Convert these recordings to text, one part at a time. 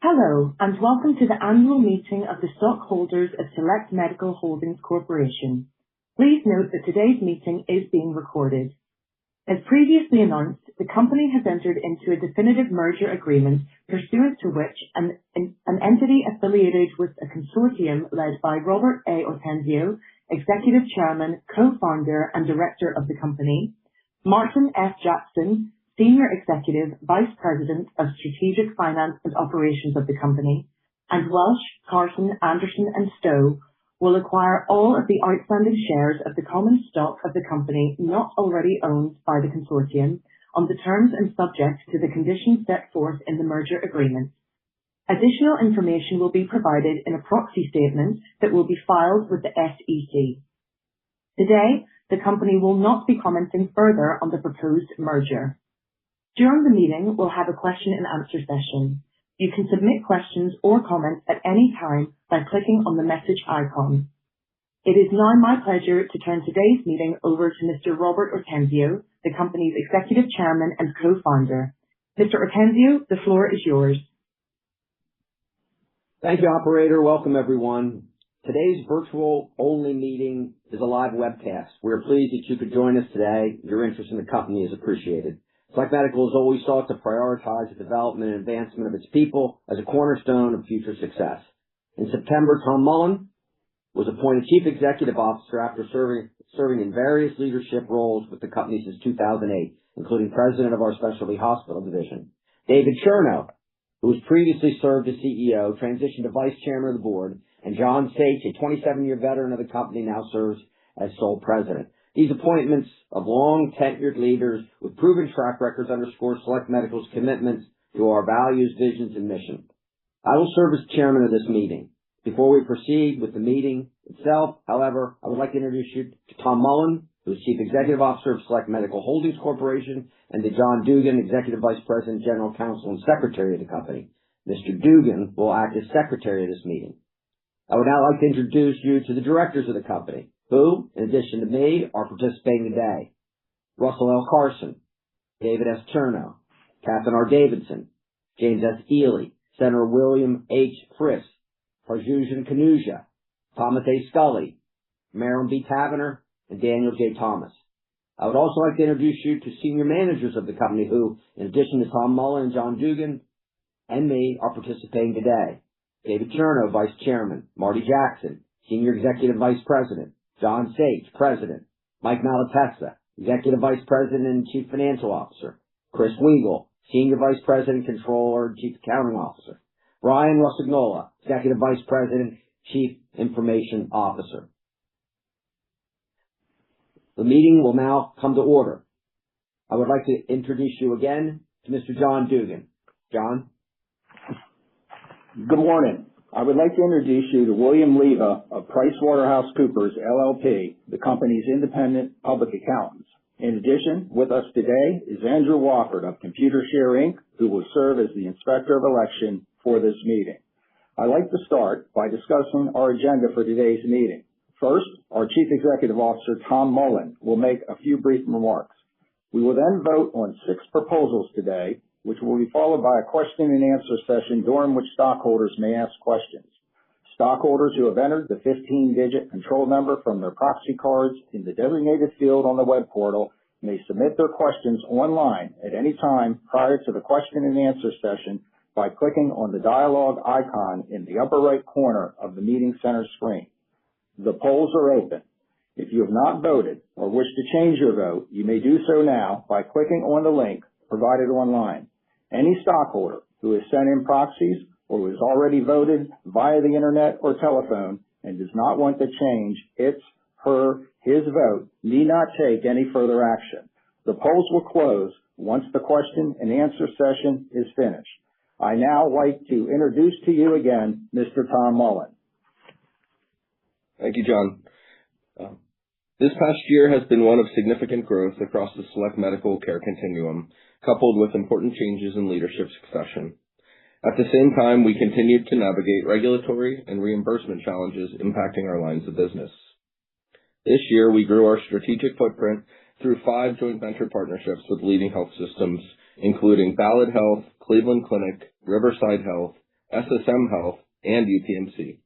Hello, and welcome to the Annual Meeting of the Stockholders of Select Medical Holdings Corporation. Please note that today's meeting is being recorded. As previously announced, the company has entered into a definitive merger agreement pursuant to which an entity affiliated with a consortium led by Robert A. Ortenzio, Executive Chairman, Co-founder, and Director of the company, Martin F. Jackson, Senior Executive Vice President of Strategic Finance and Operations of the company, and Welsh, Carson, Anderson, and Stowe will acquire all of the outstanding shares of the common stock of the company not already owned by the consortium on the terms and subject to the conditions set forth in the merger agreement. Additional information will be provided in a proxy statement that will be filed with the SEC. Today, the company will not be commenting further on the proposed merger. During the meeting, we'll have a question and answer session. You can submit questions or comments at any time by clicking on the message icon. It is now my pleasure to turn today's meeting over to Mr. Robert Ortenzio, the company's Executive Chairman and Co-founder. Mr. Ortenzio, the floor is yours. Thank you, operator. Welcome, everyone. Today's virtual-only meeting is a live webcast. We're pleased that you could join us today. Your interest in the company is appreciated. Select Medical has always sought to prioritize the development and advancement of its people as a cornerstone of future success. In September, Tom Mullen was appointed Chief Executive Officer after serving in various leadership roles with the company since 2008, including President of our Specialty Hospital Division. David Chernow, who was previously served as CEO, transitioned to Vice Chairman of the Board, and John Sage, a 27-year veteran of the company, now serves as sole President. These appointments of long-tenured leaders with proven track records underscore Select Medical's commitment to our values, visions, and mission. I will serve as chairman of this meeting. Before we proceed with the meeting itself, however, I would like to introduce you to Tom Mullen, who is Chief Executive Officer of Select Medical Holdings Corporation, and to John Dugan, Executive Vice President, General Counsel, and Secretary of the company. Mr. Dugan will act as Secretary of this meeting. I would now like to introduce you to the directors of the company, who, in addition to me, are participating today. Russell L. Carson, David S. Chernow, Catherine R. Davidson, James S. Ely, Senator William H. Frist, Parjujan Kanuja, Thomas A. Scully, Marilyn B. Tavener, and Daniel J. Thomas. I would also like to introduce you to senior managers of the company who, in addition to Tom Mullen and John Dugan and me, are participating today. David Chernow, Vice Chairman, Marty Jackson, Senior Executive Vice President, John Sage, President, Mike Malatesta, Executive Vice President and Chief Financial Officer, Chris Weigel, Senior Vice President, Controller, and Chief Accounting Officer, Brian Rosignola, Executive Vice President, Chief Information Officer. The meeting will now come to order. I would like to introduce you again to Mr. John Dugan. John? Good morning. I would like to introduce you to William Leva of PricewaterhouseCoopers, LLP, the company's independent public accountants. In addition, with us today is Andrew Wofford of Computershare, Inc., who will serve as the Inspector of Election for this meeting. I'd like to start by discussing our agenda for today's meeting. First, our Chief Executive Officer, Tom Mullen, will make a few brief remarks. We will then vote on 6 proposals today, which will be followed by a question and answer session during which stockholders may ask questions. Stockholders who have entered the 15-digit control number from their proxy cards in the designated field on the web portal may submit their questions online at any time prior to the question and answer session by clicking on the dialogue icon in the upper right corner of the meeting center screen. The polls are open. If you have not voted or wish to change your vote, you may do so now by clicking on the link provided online. Any stockholder who has sent in proxies or who has already voted via the internet or telephone and does not want to change his vote need not take any further action. The polls will close once the question and answer session is finished. I now like to introduce to you again Mr. Tom Mullen. Thank you, John. This past year has been one of significant growth across the Select Medical care continuum, coupled with important changes in leadership succession. At the same time, we continued to navigate regulatory and reimbursement challenges impacting our lines of business. This year, we grew our strategic footprint through 5 joint venture partnerships with leading health systems, including Ballad Health, Cleveland Clinic, Riverside Health, SSM Health, and UPMC.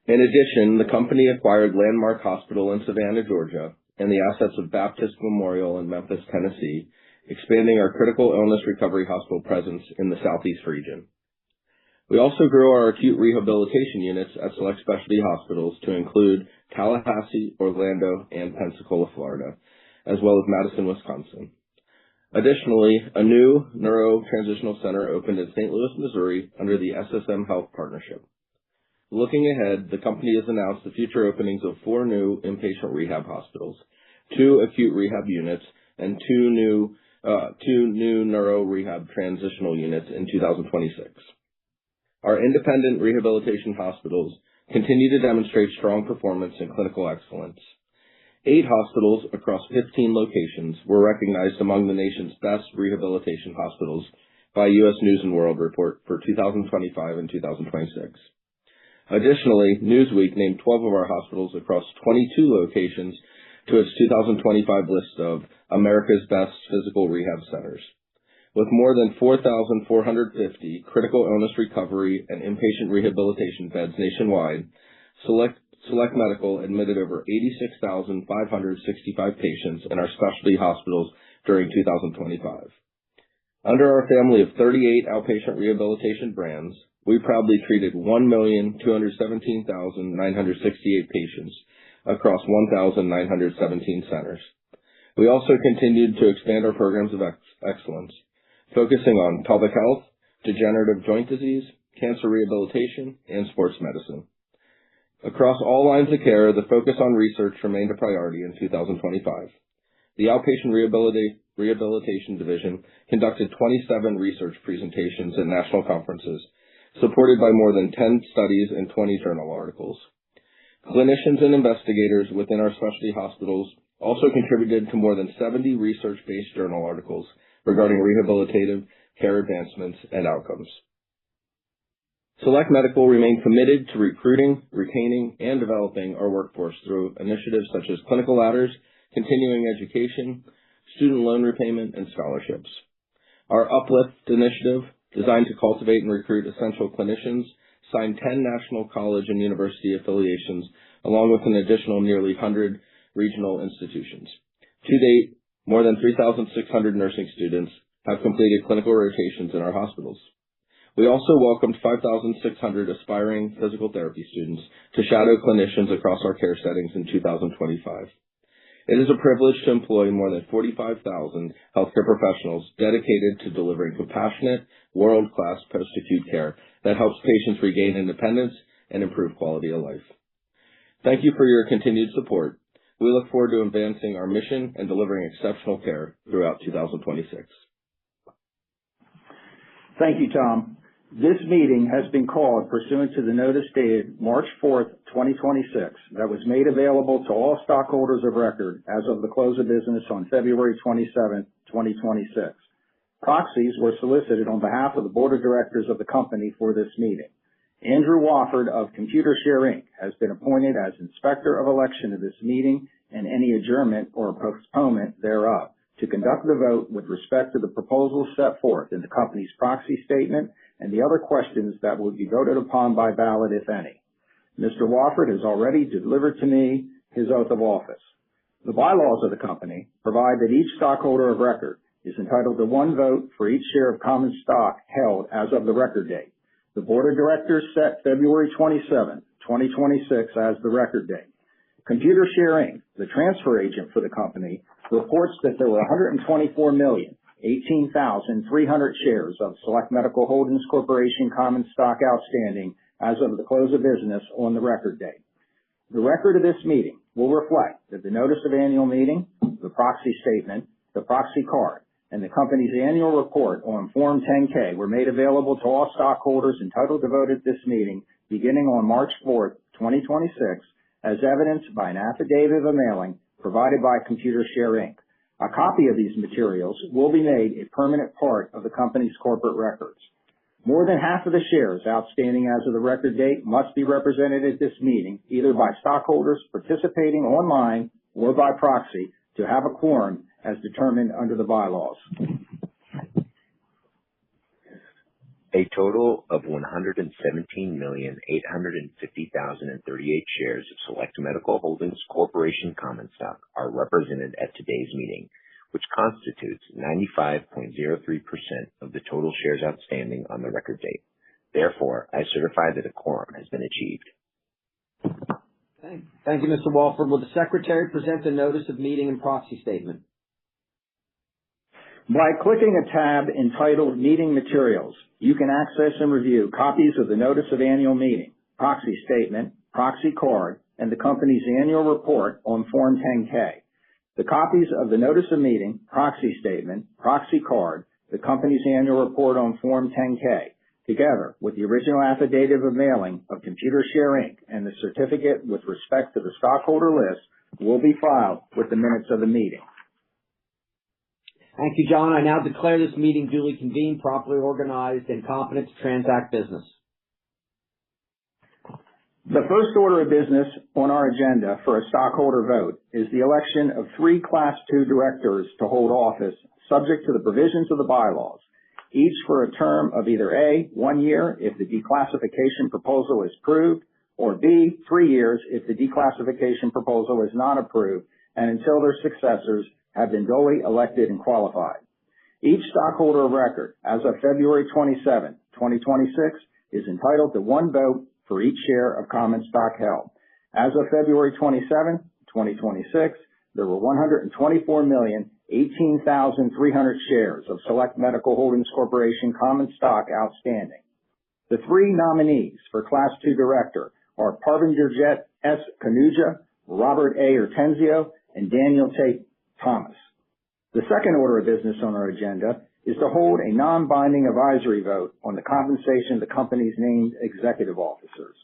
In addition, the company acquired Landmark Hospital in Savannah, Georgia, and the assets of Baptist Memorial in Memphis, Tennessee, expanding our critical illness recovery hospital presence in the Southeast region. We also grew our acute rehabilitation units at select specialty hospitals to include Tallahassee, Orlando, and Pensacola, Florida, as well as Madison, Wisconsin. Additionally, a new neuro transitional center opened in St. Louis, Missouri under the SSM Health partnership. Looking ahead, the company has announced the future openings of 4 new inpatient rehab hospitals, 2 acute rehab units, and 2 new neuro rehab transitional units in 2026. Our independent rehabilitation hospitals continue to demonstrate strong performance and clinical excellence. 8 hospitals across 15 locations were recognized among the nation's best rehabilitation hospitals by U.S. News & World Report for 2025 and 2026. Additionally, Newsweek named 12 of our hospitals across 22 locations to its 2025 list of America's Best Physical Rehab Centers. With more than 4,450 critical illness recovery and inpatient rehabilitation beds nationwide, Select Medical admitted over 86,565 patients in our specialty hospitals during 2025. Under our family of 38 outpatient rehabilitation brands, we proudly treated 1,217,968 patients across 1,917 centers. We also continued to expand our programs of excellence, focusing on pelvic health, degenerative joint disease, cancer rehabilitation, and sports medicine. Across all lines of care, the focus on research remained a priority in 2025. The outpatient rehabilitation division conducted 27 research presentations at national conferences, supported by more than 10 studies and 20 journal articles. Clinicians and investigators within our specialty hospitals also contributed to more than 70 research-based journal articles regarding rehabilitative care advancements and outcomes. Select Medical remained committed to recruiting, retaining, and developing our workforce through initiatives such as clinical ladders, continuing education, student loan repayment, and scholarships. Our Uplift initiative, designed to cultivate and recruit essential clinicians, signed 10 national college and university affiliations, along with an additional nearly 100 regional institutions. To date, more than 3,600 nursing students have completed clinical rotations in our hospitals. We also welcomed 5,600 aspiring physical therapy students to shadow clinicians across our care settings in 2025. It is a privilege to employ more than 45,000 healthcare professionals dedicated to delivering compassionate, world-class post-acute care that helps patients regain independence and improve quality of life. Thank you for your continued support. We look forward to advancing our mission and delivering exceptional care throughout 2026. Thank you, Tom. This meeting has been called pursuant to the notice dated March 4th, 2026, that was made available to all stockholders of record as of the close of business on February 27th, 2026. Proxies were solicited on behalf of the Board of Directors of the company for this meeting. Andrew Wofford of Computershare, Inc. has been appointed as Inspector of Election of this meeting and any adjournment or postponement thereof to conduct the vote with respect to the proposals set forth in the company's proxy statement and the other questions that will be voted upon by ballot, if any. Mr. Wofford has already delivered to me his oath of office. The bylaws of the company provide that each stockholder of record is entitled to 1 vote for each share of common stock held as of the record date. The Board of Directors set February 27, 2026 as the record date. Computershare, Inc., the transfer agent for the company, reports that there were 124,018,300 shares of Select Medical Holdings Corporation common stock outstanding as of the close of business on the record date. The record of this meeting will reflect that the notice of annual meeting, the proxy statement, the proxy card, and the company's annual report on Form 10-K were made available to all stockholders entitled to vote at this meeting beginning on March 4th, 2026, as evidenced by an affidavit of mailing provided by Computershare, Inc. A copy of these materials will be made a permanent part of the company's corporate records. More than half of the shares outstanding as of the record date must be represented at this meeting, either by stockholders participating online or by proxy, to have a quorum as determined under the bylaws. A total of 117,850,038 shares of Select Medical Holdings Corporation common stock are represented at today's meeting, which constitutes 95.03% of the total shares outstanding on the record date. Therefore, I certify that a quorum has been achieved. Thank you, Mr. Walford. Will the Secretary present the notice of meeting and proxy statement? By clicking a tab entitled Meeting Materials, you can access and review copies of the Notice of Annual Meeting, Proxy Statement, Proxy Card, and the company's annual report on Form 10-K. The copies of the Notice of Meeting, Proxy Statement, Proxy Card, the company's annual report on Form 10-K, together with the original affidavit of mailing of Computershare Inc. and the certificate with respect to the stockholder list will be filed with the minutes of the meeting. Thank you, John. I now declare this meeting duly convened, properly organized, and competent to transact business. The first order of business on our agenda for a stockholder vote is the election of 3 Class II directors to hold office subject to the provisions of the bylaws, each for a term of either A, 1 year if the declassification proposal is approved, or B, 3 years if the declassification proposal is not approved, and until their successors have been duly elected and qualified. Each stockholder of record as of February 27, 2026 is entitled to 1 vote for each share of common stock held. As of February 27, 2026, there were 124,018,300 shares of Select Medical Holdings Corporation common stock outstanding. The 3 nominees for Class II Director are Parvinderjet S. Kanuja, Robert A. Ortenzio, and Daniel T. Thomas. The second order of business on our agenda is to hold a non-binding advisory vote on the compensation of the company's named executive officers.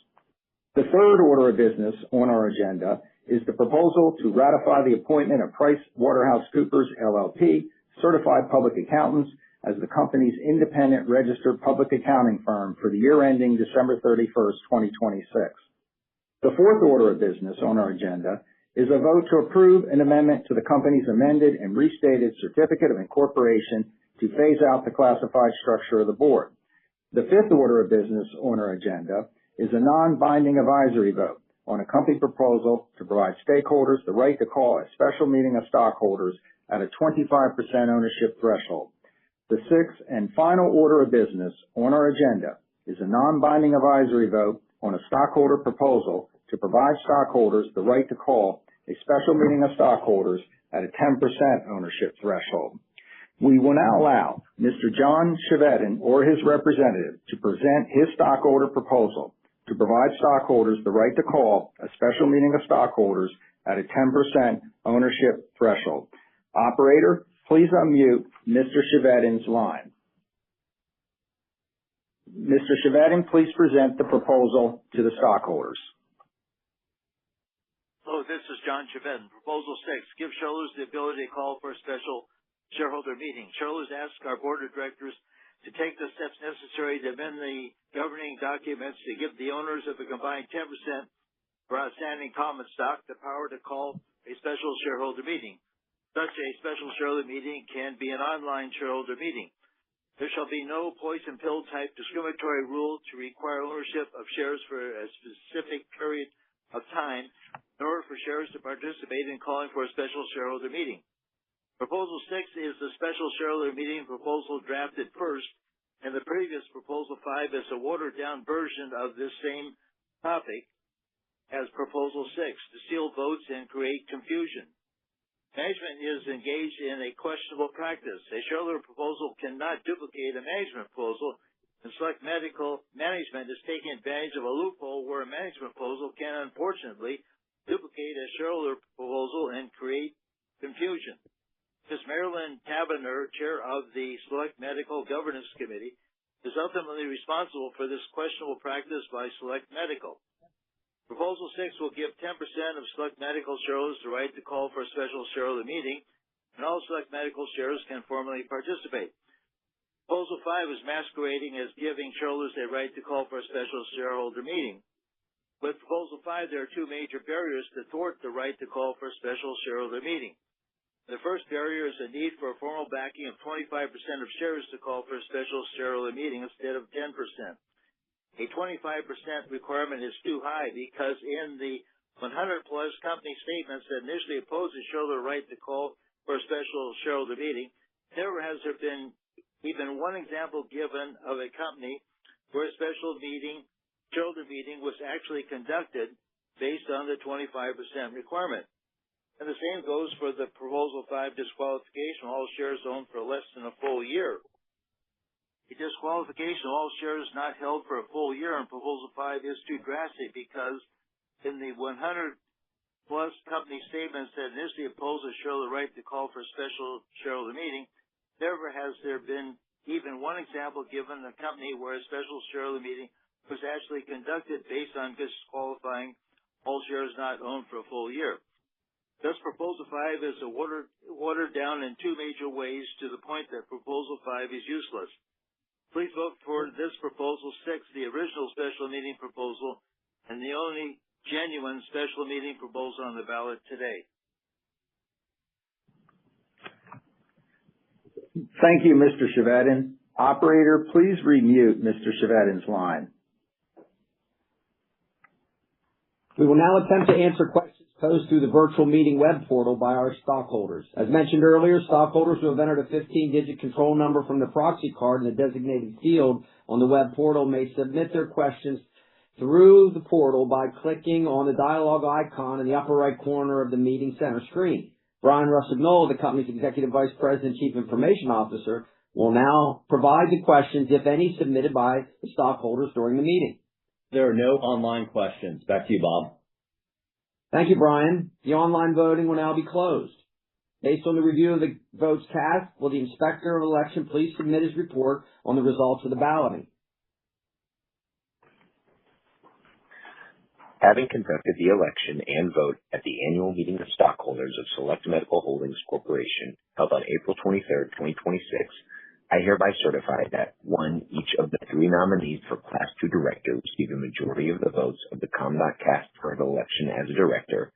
The third order of business on our agenda is the proposal to ratify the appointment of PricewaterhouseCoopers LLP, Certified Public Accountants, as the company's independent registered public accounting firm for the year ending December 31st, 2026. The fourth order of business on our agenda is a vote to approve an amendment to the company's amended and restated certificate of incorporation to phase out the classified structure of the board. The fifth order of business on our agenda is a non-binding advisory vote on a company proposal to provide stakeholders the right to call a special meeting of stockholders at a 25% ownership threshold. The sixth and final order of business on our agenda is a non-binding advisory vote on a stockholder proposal to provide stockholders the right to call a special meeting of stockholders at a 10% ownership threshold. We will now allow Mr. John Chevedden or his representative to present his stockholder proposal to provide stockholders the right to call a special meeting of stockholders at a 10% ownership threshold. Operator, please unmute Mr. Chevedden's line. Mr. Chevedden, please present the proposal to the stockholders. Hello, this is John Chevedden. Proposal 6, give shareholders the ability to call for a special shareholder meeting. Shareholders ask our board of directors to take the steps necessary to amend the governing documents to give the owners of a combined 10% for outstanding common stock the power to call a special shareholder meeting. Such a special shareholder meeting can be an online shareholder meeting. There shall be no poison pill type discriminatory rule to require ownership of shares for a specific period of time in order for shares to participate in calling for a special shareholder meeting. Proposal 6 is the special shareholder meeting proposal drafted first, and the previous Proposal 5 is a watered-down version of this same topic as Proposal 6 to steal votes and create confusion. Management is engaged in a questionable practice. A shareholder proposal cannot duplicate a management proposal, and Select Medical management is taking advantage of a loophole where a management proposal can unfortunately duplicate a shareholder proposal and create confusion. Ms. Marilyn Taberner, chair of the Select Medical Governance Committee, is ultimately responsible for this questionable practice by Select Medical. Proposal 6 will give 10% of Select Medical shareholders the right to call for a special shareholder meeting, and all Select Medical shareholders can formally participate. Proposal 5 is masquerading as giving shareholders a right to call for a special shareholder meeting. With Proposal 5, there are 2 major barriers to thwart the right to call for a special shareholder meeting. The first barrier is the need for a formal backing of 25% of shares to call for a special shareholder meeting instead of 10%. A 25% requirement is too high because in the 100-plus company statements that initially opposed the shareholder right to call for a special shareholder meeting, never has there been even one example given of a company where a special shareholder meeting was actually conducted based on the 25% requirement. And the same goes for the Proposal 5 disqualification of all shares owned for less than a full year. The disqualification of all shares not held for a full year in Proposal 5 is too drastic because in the 100-plus company statements that initially opposed the shareholder right to call for a special shareholder meeting, never has there been even one example given a company where a special shareholder meeting was actually conducted based on disqualifying all shares not owned for a full year. Thus, Proposal 5 is watered down in two major ways to the point that Proposal 5 is useless. Please vote for this Proposal 6, the original special meeting proposal, and the only genuine special meeting proposal on the ballot today. Thank you, Mr. Chevedden. Operator, please remute Mr. Chevedden's line. We will now attempt to answer questions posed through the virtual meeting web portal by our stockholders. As mentioned earlier, stockholders who have entered a 15-digit control number from the proxy card in the designated field on the web portal may submit their questions through the portal by clicking on the dialogue icon in the upper right corner of the meeting center screen. Brian Russignol, the company's Executive Vice President and Chief Information Officer, will now provide the questions, if any, submitted by the stockholders during the meeting. There are no online questions. Back to you, Bob. Thank you, Brian. The online voting will now be closed. Based on the review of the votes cast, will the Inspector of Election please submit his report on the results of the balloting? Having conducted the election and vote at the Annual Meeting of Stockholders of Select Medical Holdings Corporation held on April 23, 2026, I hereby certify that 1, each of the 3 nominees for Class 2 Director received a majority of the votes of the common stock cast for an election as a director.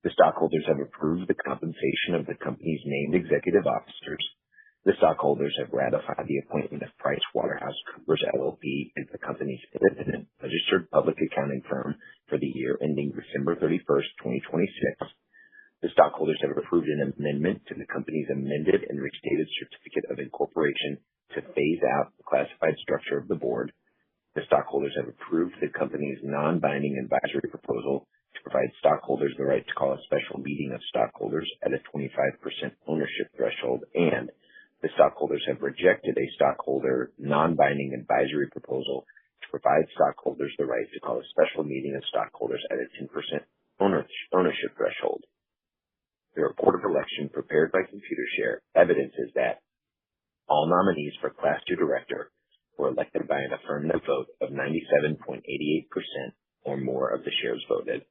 The stockholders have approved the compensation of the company's named executive officers. The stockholders have ratified the appointment of PricewaterhouseCoopers LLP as the company's independent registered public accounting firm for the year ending December 31, 2026. The stockholders have approved an amendment to the company's amended and restated certificate of incorporation to phase out the classified structure of the board. The stockholders have approved the company's non-binding advisory proposal to provide stockholders the right to call a special meeting of stockholders at a 25% ownership threshold, and the stockholders have rejected a stockholder non-binding advisory proposal to provide stockholders the right to call a special meeting of stockholders at a 10% ownership threshold. The report of election prepared by Computershare evidences that all nominees for Class 2 Director were elected by an affirmative vote of 97.88% or more of the shares voted.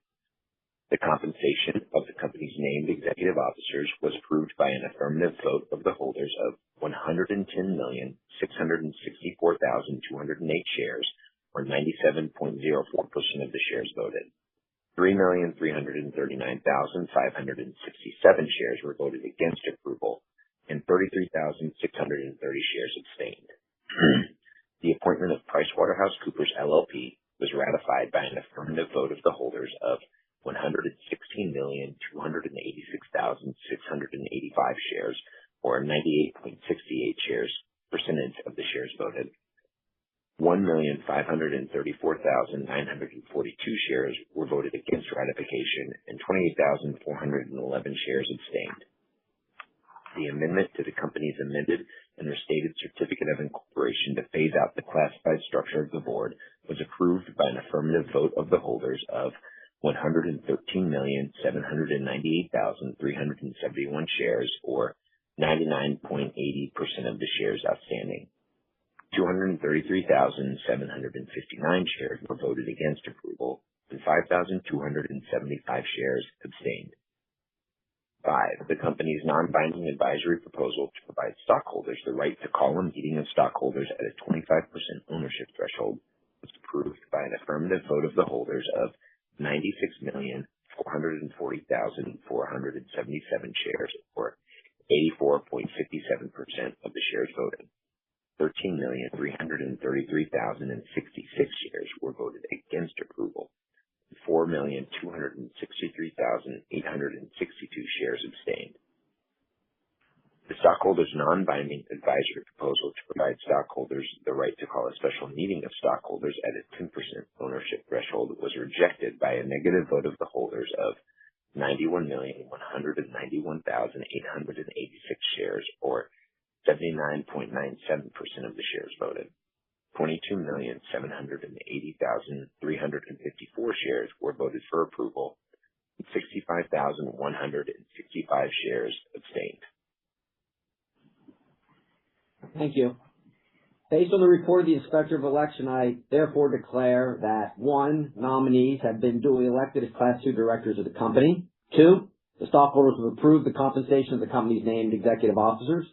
The compensation of the company's named executive officers was approved by an affirmative vote of the holders of 110,664,208 shares, or 97.04% of the shares voted. 3,339,567 shares were voted against approval, and 33,630 shares abstained. The appointment of PricewaterhouseCoopers LLP was ratified by an affirmative vote of the holders of 116,286,685 shares, or 98.68% of the shares voted. 1,534,942 shares were voted against ratification, and 28,411 shares abstained. The amendment to the company's amended and restated certificate of incorporation to phase out the classified structure of the board was approved by an affirmative vote of the holders of 113,798,371 shares, or 99.80% of the shares outstanding. 233,759 shares were voted against approval, and 5,275 shares abstained. 5. The company's non-binding advisory proposal to provide stockholders the right to call a meeting of stockholders at a 25% ownership threshold was approved by an affirmative vote of the holders of 96,440,477 shares, or 84.57% of the shares voted. 13,333,066 shares were voted against approval. 4,263,862 shares abstained. The stockholders' non-binding advisory proposal to provide stockholders the right to call a special meeting of stockholders at a 10% ownership threshold was rejected by a negative vote of the holders of 91,191,886 shares, or 79.97% of the shares voted. 22,780,354 shares were voted for approval, and 65,165 shares abstained. Thank you. Based on the report of the Inspector of Election, I therefore declare that 1, nominees have been duly elected as Class 2 directors of the company. 2, the stockholders have approved the compensation of the company's named executive officers.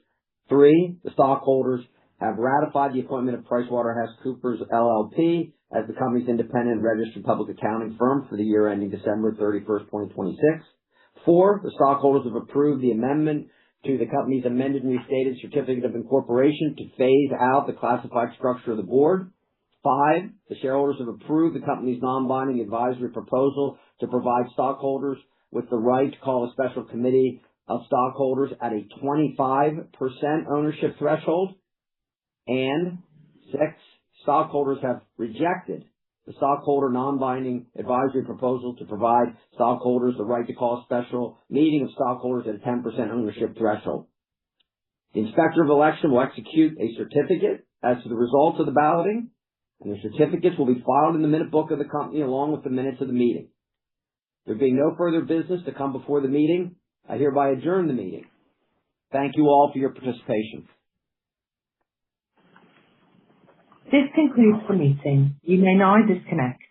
3, the stockholders have ratified the appointment of PricewaterhouseCoopers LLP as the company's independent registered public accounting firm for the year ending December 31st, 2026. 4, the stockholders have approved the amendment to the company's amended and restated certificate of incorporation to phase out the classified structure of the board. 5, the shareholders have approved the company's non-binding advisory proposal to provide stockholders with the right to call a special committee of stockholders at a 25% ownership threshold. And 6, stockholders have rejected the stockholder non-binding advisory proposal to provide stockholders the right to call a special meeting of stockholders at a 10% ownership threshold. The Inspector of Election will execute a certificate as to the results of the balloting, and the certificates will be filed in the minute book of the company along with the minutes of the meeting. There being no further business to come before the meeting, I hereby adjourn the meeting. Thank you all for your participation. This concludes the meeting. You may now disconnect.